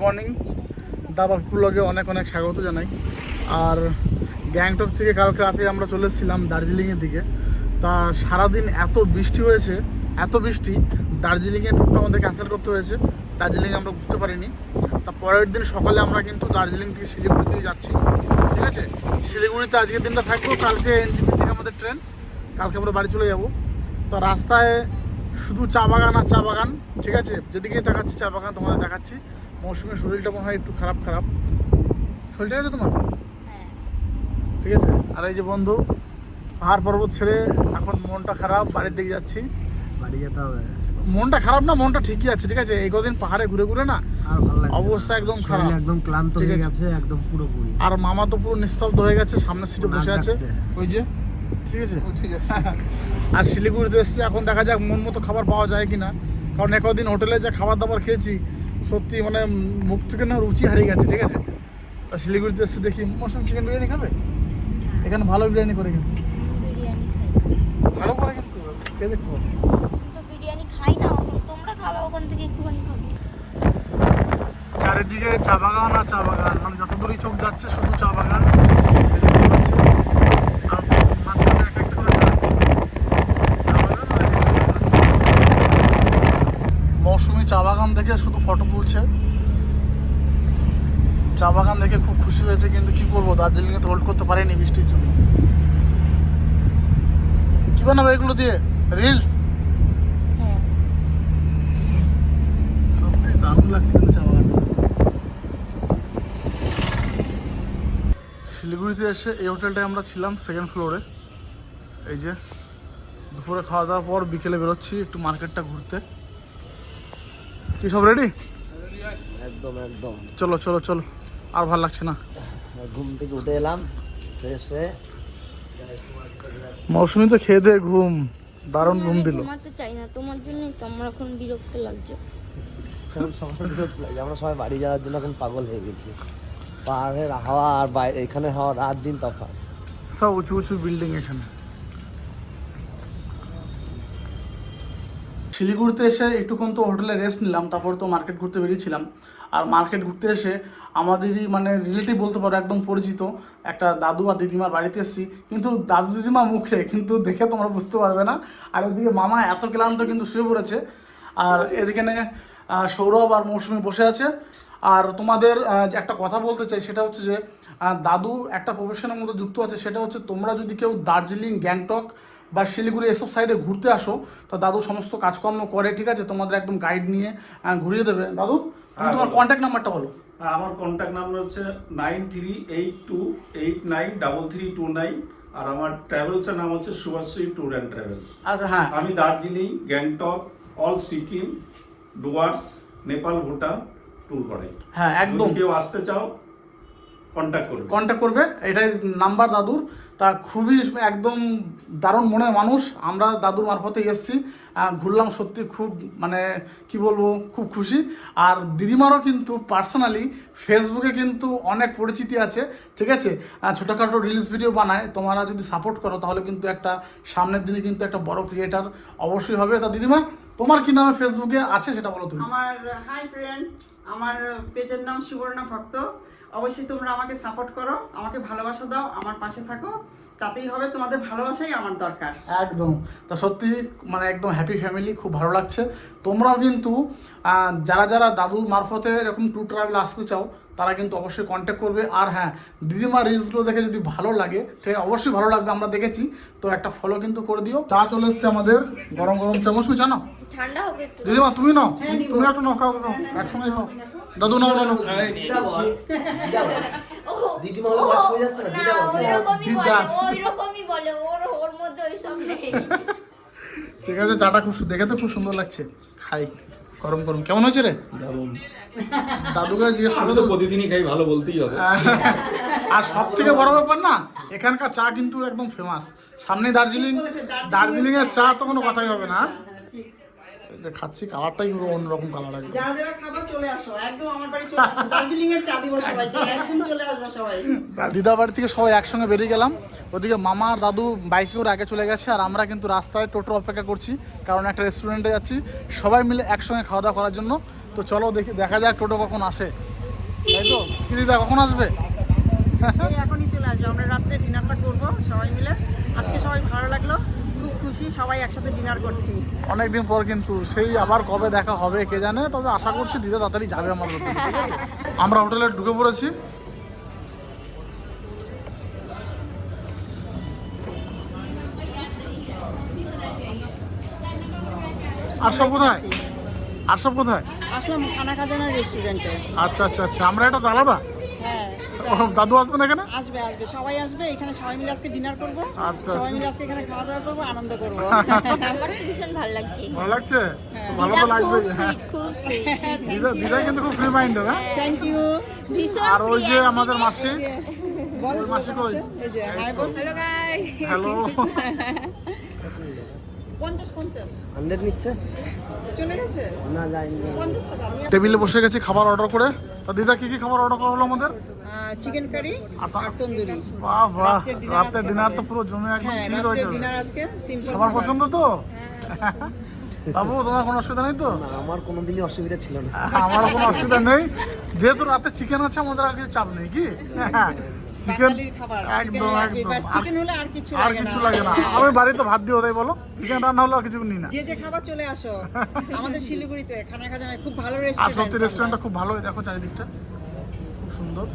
Morning, দাবা ব্লগে অনেক অনেক স্বাগত জানাই। আর গ্যাংটক থেকে কালকে রাতে আমরা চলে এসেছিলাম দার্জিলিংয়ের দিকে। তা সারাদিন এত বৃষ্টি হয়েছে, এত বৃষ্টি, দার্জিলিংয়ে ট্যুরটা আমাদের ক্যান্সেল করতে হয়েছে। দার্জিলিংয়ে আমরা ঘুরতে পারিনি। তা পরের দিন সকালে আমরা কিন্তু দার্জিলিং থেকে শিলিগুড়ি দিকে যাচ্ছি। ঠিক আছে, শিলিগুড়িতে আজকের দিনটা থাকবো, কালকে এনজিপি থেকে আমাদের ট্রেন, কালকে আমরা বাড়ি চলে যাব। তো রাস্তায় শুধু চা বাগান আর চা বাগান। ঠিক আছে, যেদিকেই দেখাচ্ছি চা বাগান তোমাদের দেখাচ্ছি। মৌসুমীর শরীরটা মনে হয় একটু খারাপ, শরীরটা আছে তোমার? ঠিক আছে। আর এই যে বন্ধু, পাহাড় পর্বত ছেড়ে এখন মনটা খারাপ, বাড়ির দিকে যাচ্ছি। বাড়ি যেতে হবে। মনটা খারাপ না, মনটা ঠিকই আছে। ঠিক আছে, এই কদিন পাহাড়ে ঘুরে ঘুরে না আর ভালো লাগছে, অবস্থা একদম খারাপ, একদম ক্লান্ত হয়ে গেছে একদম পুরোপুরি। আর মামা তো পুরো নিস্তব্ধ হয়ে গেছে, সামনের সিটে বসে আছে ওই যে। ঠিক আছে, ঠিক আছে। আর শিলিগুড়িতে এসছি, এখন দেখা যাক মন মতো খাবার পাওয়া যায় কিনা। কারণ একদিন হোটেলে যে খাবার দাবার খেয়েছি, সত্যি মানে মুখ থেকে না রুচি হারিয়ে গেছে। ঠিক আছে, তা শিলিগুড়িতে এসে দেখি মৌসুম চিকেন বিরিয়ানি খাবে। এখানে ভালো বিরিয়ানি করে, কিন্তু ভালো করে, কিন্তু কে দেখতে পাবো। বিরিয়ানি খাই না, তোমরা খাবে ওখান থেকে একটুখানি খাবে। চারিদিকে চা বাগান আর চা বাগান, মানে যতদূরই চোখ যাচ্ছে শুধু চা বাগান। আর মাঝখানে এক একটা করে গাছ। মৌসুমি চা বাগান দেখে শুধু ফটো তুলছে, চা বাগান দেখে খুব খুশি হয়েছে। কিন্তু কি করবো, দার্জিলিংয়ে তো হোল্ড করতে পারেনি বৃষ্টির জন্য। কি বানাবে এগুলো দিয়ে? রিলস? সত্যি দারুণ লাগছে কিন্তু চা বাগানটা। শিলিগুড়িতে এসে এই হোটেলটায় আমরা ছিলাম, সেকেন্ড ফ্লোরে। এই যে দুপুরে খাওয়া দাওয়ার পর বিকেলে বেরোচ্ছি একটু মার্কেটটা ঘুরতে। কি সব রেডি? একদম একদম। চলো চলো চলো, আর ভালো লাগছে না। ঘুম থেকে উঠে এলাম ফ্রেশ হয়ে। মৌসুমি তো খেয়ে দিয়ে ঘুম, দারুণ ঘুম দিল। ঘুমাতে চাই না, তোমার জন্যই তো আমার এখন বিরক্ত লাগছে। আমরা সবাই বাড়ি যাওয়ার জন্য এখন পাগল হয়ে গেছি। পাহাড়ের হাওয়া আর বাইরে এখানে হাওয়া রাত দিন তফাৎ। সব উঁচু উঁচু বিল্ডিং এখানে। শিলিগুড়িতে এসে একটুক্ষণ তো হোটেলে রেস্ট নিলাম, তারপর তো মার্কেট ঘুরতে বেরিয়েছিলাম। আর মার্কেট ঘুরতে এসে আমাদেরই মানে রিলেটিভ বলতে পারো, একদম পরিচিত একটা দাদু আর দিদিমার বাড়িতে এসেছি। কিন্তু দাদু দিদিমা মুখে, কিন্তু দেখে তোমরা বুঝতে পারবে না। আর এদিকে মামা এত ক্লান্ত কিন্তু শুয়ে পড়েছে। আর এদিকে সৌরভ আর মৌসুমি বসে আছে। আর তোমাদের একটা কথা বলতে চাই, সেটা হচ্ছে যে দাদু একটা প্রফেশনের মধ্যে যুক্ত আছে। সেটা হচ্ছে তোমরা যদি কেউ দার্জিলিং, গ্যাংটক বা শিলিগুড়ি এসব সাইডে ঘুরতে আসো, তো দাদু সমস্ত কাজকর্ম করে। ঠিক আছে, তোমাদের একদম গাইড নিয়ে ঘুরিয়ে দেবে। দাদু, তুমি তোমার কন্ট্যাক্ট নাম্বারটা বলো। আমার কন্ট্যাক্ট নাম্বার হচ্ছে 9382893329। আর আমার ট্রাভেলসের নাম হচ্ছে শুভাশ্রী ট্যুর অ্যান্ড ট্রাভেলস। আচ্ছা, হ্যাঁ, আমি দার্জিলিং, গ্যাংটক, অল সিকিম, ডুয়ার্স, নেপাল, ভুটান ট্যুর করাই। হ্যাঁ একদম। যদি কেউ আসতে চাও কন্ট্যাক্ট করবে। এটাই নাম্বার দাদুর। তা খুবই একদম দারুণ মনের মানুষ। আমরা দাদুর মারফতে এসেছি, ঘুরলাম, সত্যি খুব মানে কি বলবো, খুব খুশি। আর দিদিমারও কিন্তু পার্সোনালি ফেসবুকে কিন্তু অনেক পরিচিতি আছে। ঠিক আছে, ছোটোখাটো রিলস ভিডিও বানায়। তোমরা যদি সাপোর্ট করো তাহলে কিন্তু একটা সামনের দিনে কিন্তু একটা বড় ক্রিয়েটার অবশ্যই হবে। তা দিদিমা, তোমার কি নামে ফেসবুকে আছে সেটা বলো তুমি। আমার হাই ফ্রেন্ড, আমার পেজের নাম সুবর্ণা ভক্ত। অবশ্যই তোমরা আমাকে সাপোর্ট করো, আমাকে ভালোবাসা দাও, আমার পাশে থাকো, তাতেই হবে। তোমাদের ভালোবাসাই আমার দরকার। একদম। তা সত্যি মানে একদম হ্যাপি ফ্যামিলি, খুব ভালো লাগছে। তোমরাও কিন্তু যারা যারা দাদুর মারফতে এরকম ট্যুর ট্রাভেল আসতে চাও, তারা কিন্তু অবশ্যই কন্ট্যাক্ট করবে। আর হ্যাঁ, দিদিমার রিলসগুলো দেখে যদি ভালো লাগে, ঠিক অবশ্যই ভালো লাগবে, আমরা দেখেছি। তো একটা ফলো কিন্তু করে দিও। চা চলে এসছে আমাদের, গরম গরম চা। মৌসুমি চা নাও। ঠান্ডা হবে একটু। দিদিমা তুমি নাও, তুমি একটা নাও, খাও নাও, একসঙ্গে খাও। দাদু নাও নাও। দিদিমা হলে বয়স হয়ে যাচ্ছে না, দিদা বল। ওইরকমই বলে, ওর মধ্যে ওইসব নেই। ঠিক আছে, চাটা খুব দেখে তো খুব সুন্দর লাগছে। খাই, গরম গরম। কেমন হয়েছে রে? দারুণ। দাদুকে জিজ্ঞেস আমি তো প্রতিদিনই খাই, ভালো বলতেই হবে। আর সব থেকে বড় ব্যাপার না, এখানকার চা কিন্তু একদম ফেমাস। সামনে দার্জিলিং, দার্জিলিং এর চা তো কোনো কথাই হবে না। খাচ্ছি, কালারটাই পুরো অন্যরকম কালার আছে। যারা যারা খাবার চলে আসো, একদম আমার বাড়ি চলে আসো, দার্জিলিং এর চা দিব সবাইকে, একদম চলে আসবে সবাই। দিদা বাড়ি থেকে সবাই একসঙ্গে বেরিয়ে গেলাম। ওদিকে মামা আর দাদু বাইকে করে আগে চলে গেছে, আর আমরা কিন্তু রাস্তায় টোটো অপেক্ষা করছি, কারণ একটা রেস্টুরেন্টে যাচ্ছি সবাই মিলে একসঙ্গে খাওয়া দাওয়া করার জন্য। তো তো চলো দেখি, দেখা যাক টোটো কখন আসে, তাই তো? কি দিদা কখন আসবে? এই এখনই চলে আসবে, আমরা রাত্রে ডিনারটা করব সবাই মিলে। আজকে সবাই ভালো লাগলো, খুব খুশি, সবাই একসাথে ডিনার করছি। অনেকদিন পর কিন্তু, সেই আবার কবে দেখা হবে কে জানে, তবে আশা করছি দিদা তাড়াতাড়ি যাবে আমার হোটেলে, ঠিক আছে? আমরা হোটেলে ঢুকে পড়েছি। আর সব কোথায়? আর সব কোথায়? আসলাম খানা খাজানা রেস্টুরেন্টে। আচ্ছা আচ্ছা আচ্ছা, আমরা এটা আলাদা। হ্যাঁ, ও, দাদু আসবে না এখানে? আসবে আসবে, সবাই আসবে, এখানে সবাই মিলে আজকে ডিনার করব। আচ্ছা। সবাই মিলে আজকে এখানে খাওয়া দাওয়া করবো, আনন্দ করবো। আমার তো ভীষণ ভালো লাগছে। ভালো লাগছে? হ্যাঁ। ভালো তো লাগবে। হ্যাঁ, খুব সুইট। দিদা দিদা কিন্তু খুব ফ্রি মাইন্ডেড। হ্যাঁ, থ্যাংক ইউ। ভীষণ আর ওই যে free আমাদের and মাসি, বল ওই মাসি কই? এই যে হাই বল। Hello guys. হ্যালো। 50 100 নিচ্ছে চলে গেছে। না যাইনি 50 টাকা নিয়ে। টেবিলে বসে গেছি খাবার অর্ডার করে। তো দিদা কি কি খাবার অর্ডার করা হলো আমাদের? চিকেন কারি আর তন্দুরি। বাহ বাহ, রাতের dinner রাতের আজকে ডিনার হবে। তো পুরো জমে একদম হ্যাঁ, ক্লিয়ার হয়ে রাতের যাবে। ডিনার আজকে সিম্পল। সবার পছন্দ তো? বাবু তোমার কোনো অসুবিধা নেই তো? না আমার কোনোদিনই অসুবিধা ছিল না আমার কোনো অসুবিধা নেই, যেহেতু রাতে চিকেন আছে আমাদের আর কিছু চাপ নেই। কি চিকেন? বাঙালির খাবার একদম একদম, চিকেন হলে আর কিছু আর লাগে না। কিছু লাগে না। আমি বাড়িতে ভাত দিও, তাই বলো? চিকেন রান্না হলে আর কিছু নিই না। যে যে খাবার চলে আসো আমাদের শিলিগুড়িতে খানা খাজানায়, খুব ভালো আর রেস্টুরেন্ট। সত্যি রেস্টুরেন্টটা খুব ভালো, দেখো চারিদিকটা খুব সুন্দর।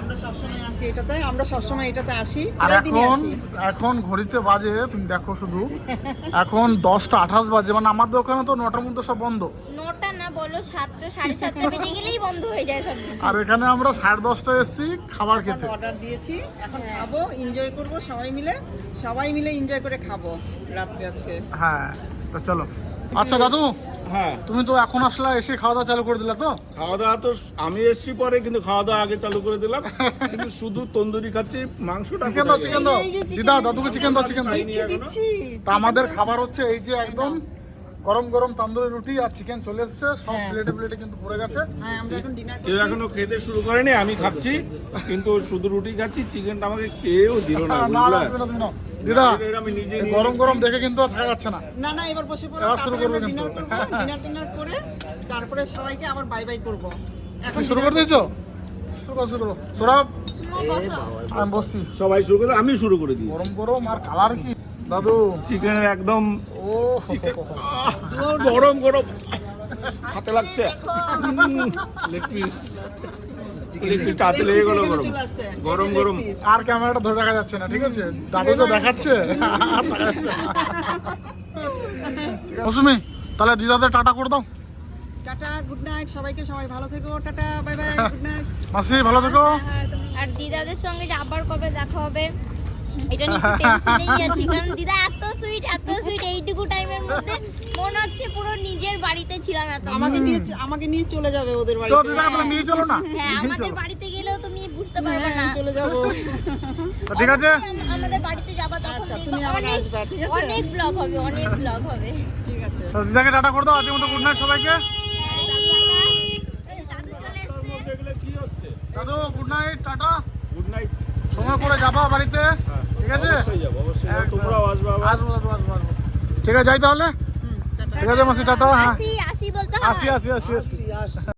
আমরা সবসময় আসি এটাতে, আমরা সবসময় এটাতে আসি, আর প্রায় দিনই এখন আসি। এখন ঘড়িতে বাজে, তুমি দেখো শুধু, এখন 10টা 28 বাজে, মানে আমাদের ওখানে তো 9টার মধ্যে সব বন্ধ, 9টা না বলো 7টা 7:30 বেজে গেলেই বন্ধ হয়ে যায় সব কিছু। আর এখানে আমরা 10:30টায় এসেছি খাবার এখন খেতে। অর্ডার দিয়েছি, এখন খাবো, এনজয় করব সবাই মিলে এনজয় করে খাবো রাত্রে আজকে। হ্যাঁ, তো চলো। আচ্ছা দাদু, হ্যাঁ, তুমি তো এখন আসলা, এসে খাওয়া দাওয়া চালু করে দিলা তো? খাওয়া দাওয়া তো আমি এসছি পরে, কিন্তু খাওয়া দাওয়া আগে চালু করে দিলাম। কিন্তু শুধু তন্দুরি খাচ্ছি, মাংসটা চিকেন দাও, কোথায় চিকেন গেল? দাও। এই যে chicken দিদা দাও, দাদুকে চিকেন দাও, চিকেন দাও। দিচ্ছি দিচ্ছি। তা আমাদের খাবার হচ্ছে এই যে একদম গরম গরম তন্দুরি রুটি আর চিকেন চলে এসেছে, সব হ্যাঁ। প্লেটে প্লেটে কিন্তু পড়ে গেছে। হ্যাঁ, আমরা এখন ডিনার কেউ করছি। এখনো খেতে শুরু করেনি, আমি খাচ্ছি, কিন্তু শুধু রুটি খাচ্ছি, চিকেনটা আমাকে কেউ দিল না, না, না, বুঝলা? তুমি না, তুমি না। দিদা এটা আমি নিজে এই নিয়ে গরম নিচ্ছি। গরম দেখে কিন্তু আর থাকা যাচ্ছে না। না না, এবার বসে পড়ো, এবার শুরু তারপরে আমরা করবো ডিনার কিন্তু। করব, ডিনার করে তারপরে সবাইকে আবার বাই বাই করব। এখন কি শুরু করে দিয়েছো? শুরু করো, শুরু করো। সৌরভ, এই বাবা আমি বসছি। সবাই শুরু করে, আমি শুরু করে দিয়েছি। গরম গরম আর কালার কি দাদু! চিকেনের একদম ও গরম গরম হাতে লাগছে। Leg piece. একটু হাতে লেগে গেল গরম চলে আসছে। গরম গরম। আর ক্যামেরাটা ধরে রাখা যাচ্ছে না, ঠিক আছে? দাদু তো দেখাচ্ছে। মৌসুমি, তাহলে দিদাদের টাটা করে দাও। টাটা, গুড নাইট সবাইকে, সবাই ভালো থেকো, tata, bye bye, good night. মাসি ভালো থেকো। আর দিদাদের সঙ্গে যে আবার কবে দেখা হবে এটা নিয়ে একটু টেনশনেই আছি, কারণ দিদা এত সুইট এইটুকু টাইমের মধ্যে মনে হচ্ছে পুরো নিজের বাড়িতে ছিলাম এত। আমাকে নিয়ে চলে যাবে ওদের চলো বাড়িতে। দিদা, তাহলে নিয়ে চলো না। হ্যাঁ, আমাদের বাড়িতে গেলেও তুমি বুঝতে পারবে না। হ্যাঁ, চলে যাবো। তো ঠিক আছে, আমাদের বাড়িতে যাবা তখন আচ্ছা, দেখবা তুমি আবার অনেক আসবা, ঠিক আছে? অনেক ব্লগ হবে, অনেক ব্লগ হবে। ঠিক আছে। তো দিদাকে টাটা করে দাও। আজকের মতো গুড নাইট সবাইকে। দাদু চলে এসছে। কি হচ্ছে? দাদু good night, tata. Good night. সময় করে যাবা বাড়িতে, ঠিক আছে? অবশ্যই যাবো, অবশ্যই যাবো। একদম। তোমরাও আসবে আবার। আসবো, আসবো, আসবো, আসবো। ঠিক আছে, যাই তাহলে। টাটা। ঠিক আছে মাসি, টাটা। হ্যাঁ, আসি বলতে হবে। আসি। আসি